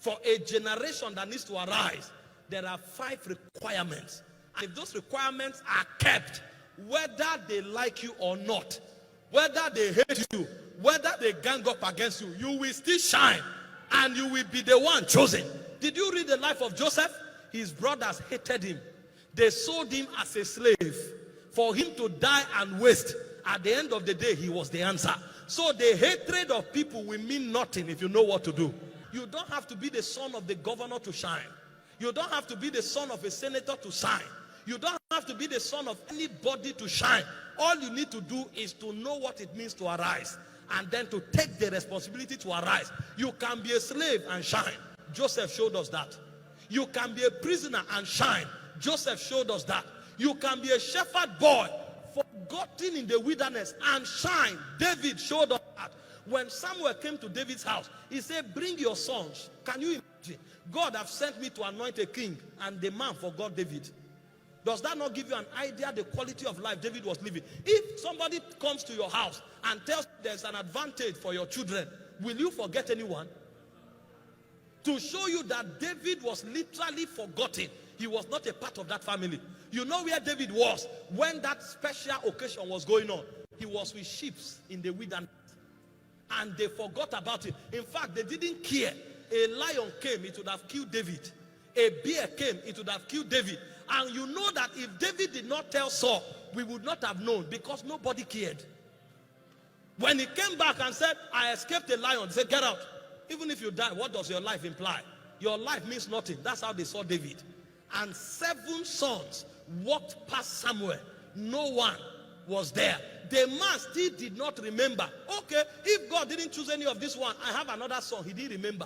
For a generation that needs to arise, there are 5 requirements. And if those requirements are kept, whether they like you or not, whether they hate you, whether they gang up against you, you will still shine and you will be the one chosen. Did you read the life of Joseph? His brothers hated him. They sold him as a slave for him to die and waste. At the end of the day, he was the answer. So the hatred of people will mean nothing if you know what to do. You don't have to be the son of the governor to shine. You don't have to be the son of a senator to shine. You don't have to be the son of anybody to shine. All you need to do is to know what it means to arise, and then to take the responsibility to arise. You can be a slave and shine. Joseph showed us that. You can be a prisoner and shine. Joseph showed us that. You can be a shepherd boy, forgotten in the wilderness, and shine. David showed us that. When Samuel came to David's house, he said, bring your sons. Can you imagine? God have sent me to anoint a king, and the man forgot David. Does that not give you an idea the quality of life David was living? If somebody comes to your house and tells you there's an advantage for your children, will you forget anyone? To show you that David was literally forgotten. He was not a part of that family. You know where David was when that special occasion was going on? He was with sheep in the wilderness. And they forgot about it. In fact, they didn't care. A lion came, it would have killed David. A bear came, it would have killed David. And you know that if David did not tell Saul, we would not have known, because nobody cared. When he came back and said, I escaped a lion, he said, get out. Even if you die, what does your life imply? Your life means nothing. That's how they saw David. And 7 sons walked past Samuel. No one was there. The man still did not remember. Okay, if God didn't choose any of this one, I have another son. He didn't remember,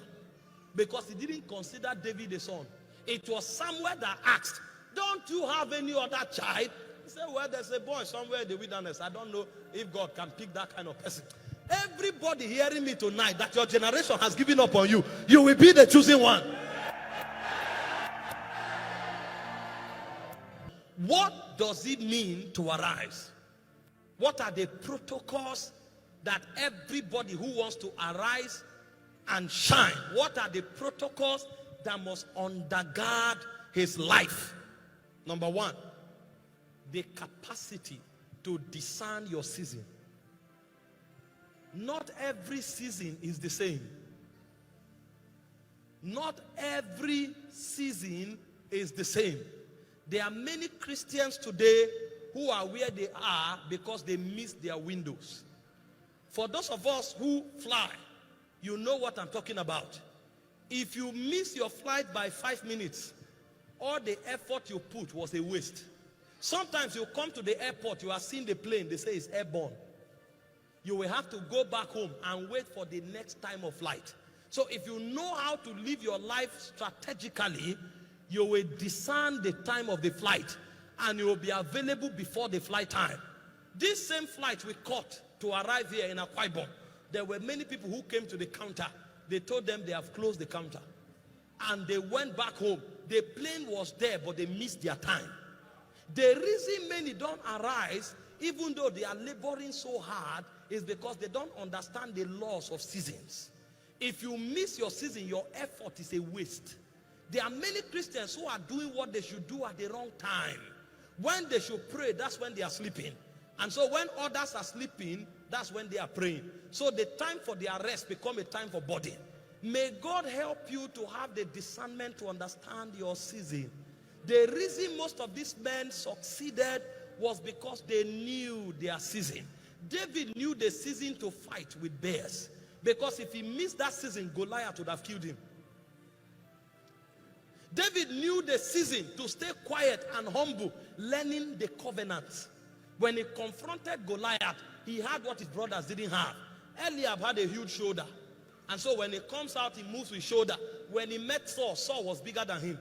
because he didn't consider David a son. It was Samuel that asked, don't you have any other child? He said, well, there's a boy somewhere in the wilderness. I don't know if God can pick that kind of person. Everybody hearing me tonight, that your generation has given up on you, you will be the chosen one. What does it mean to arise? What are the protocols that everybody who wants to arise and shine, what are the protocols that must undergird his life? Number 1, the capacity to discern your season. Not every season is the same. Not every season is the same. There are many Christians today who are where they are because they missed their windows. For those of us who fly, you know what I'm talking about. If you miss your flight by 5 minutes, all the effort you put was a waste. Sometimes you come to the airport, you are seeing the plane, they say it's airborne. You will have to go back home and wait for the next time of flight. So if you know how to live your life strategically, you will discern the time of the flight, and you will be available before the flight time. This same flight we caught to arrive here in Akwa Ibom, there were many people who came to the counter. They told them they have closed the counter. And they went back home. The plane was there, but they missed their time. The reason many don't arise, even though they are laboring so hard, is because they don't understand the laws of seasons. If you miss your season, your effort is a waste. There are many Christians who are doing what they should do at the wrong time. When they should pray, that's when they are sleeping. And so when others are sleeping, that's when they are praying. So the time for their rest become a time for body. May God help you to have the discernment to understand your season. The reason most of these men succeeded was because they knew their season. David knew the season to fight with bears, because if he missed that season, Goliath would have killed him. David knew the season to stay quiet and humble, learning the covenant. When he confronted Goliath, he had what his brothers didn't have. Eliab had a huge shoulder, and so when he comes out, he moves with shoulder. When he met Saul, Saul was bigger than him.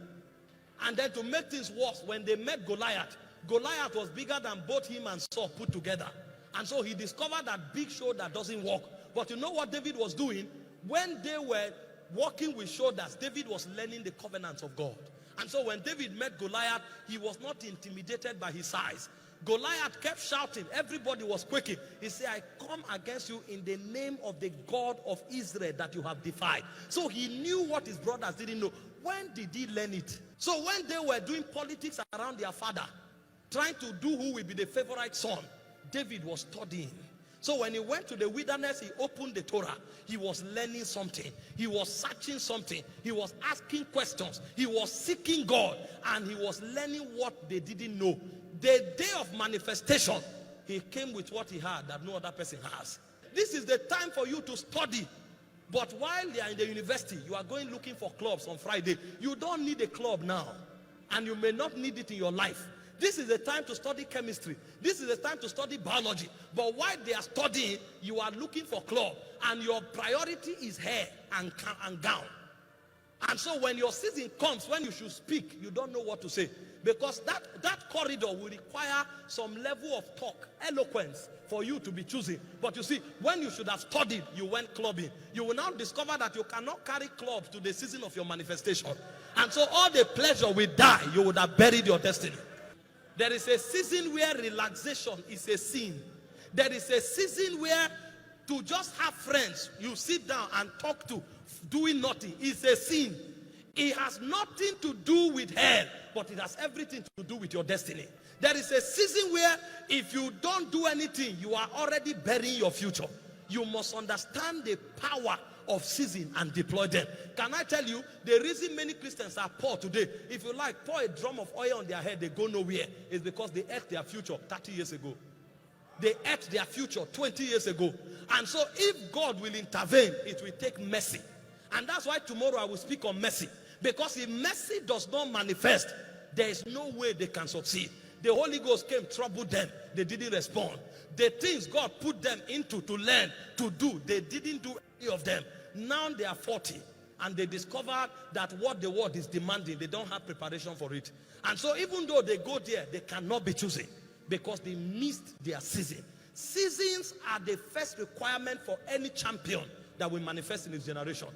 And then to make things worse, when they met Goliath, Goliath was bigger than both him and Saul put together. And so he discovered that big shoulder doesn't work. But you know what David was doing? When they were walking with shoulders, David was learning the covenants of God. And so when David met Goliath, he was not intimidated by his size. Goliath kept shouting. Everybody was quaking. He said, I come against you in the name of the God of Israel that you have defied. So he knew what his brothers didn't know. When did he learn it? So when they were doing politics around their father, trying to do who will be the favorite son, David was studying. So when he went to the wilderness, he opened the Torah. He was learning something. He was searching something. He was asking questions. He was seeking God. And he was learning what they didn't know. The day of manifestation, he came with what he had that no other person has. This is the time for you to study. But while you are in the university, you are going looking for clubs on Friday. You don't need a club now. And you may not need it in your life. This is the time to study chemistry. This is the time to study biology. But while they are studying, you are looking for club. And your priority is hair and gown. And so when your season comes, when you should speak, you don't know what to say. Because that corridor will require some level of talk, eloquence, for you to be choosing. But you see, when you should have studied, you went clubbing. You will now discover that you cannot carry clubs to the season of your manifestation. And so all the pleasure will die. You would have buried your destiny. There is a season where relaxation is a sin. There is a season where to just have friends you sit down and talk to, doing nothing, is a sin. It has nothing to do with hell, but it has everything to do with your destiny. There is a season where if you don't do anything, you are already burying your future. You must understand the power of season and deploy them. Can I tell you, the reason many Christians are poor today, if you like, pour a drum of oil on their head, they go nowhere, is because they ate their future 30 years ago. They ate their future 20 years ago. And so if God will intervene, it will take mercy. And that's why tomorrow I will speak on mercy. Because if mercy does not manifest, there is no way they can succeed. The Holy Ghost came, troubled them. They didn't respond. The things God put them into to learn, to do, they didn't do any of them. Now they are 40 and they discovered that what the world is demanding, they don't have preparation for it. And so even though they go there, they cannot be choosing because they missed their season. Seasons are the first requirement for any champion that will manifest in his generation.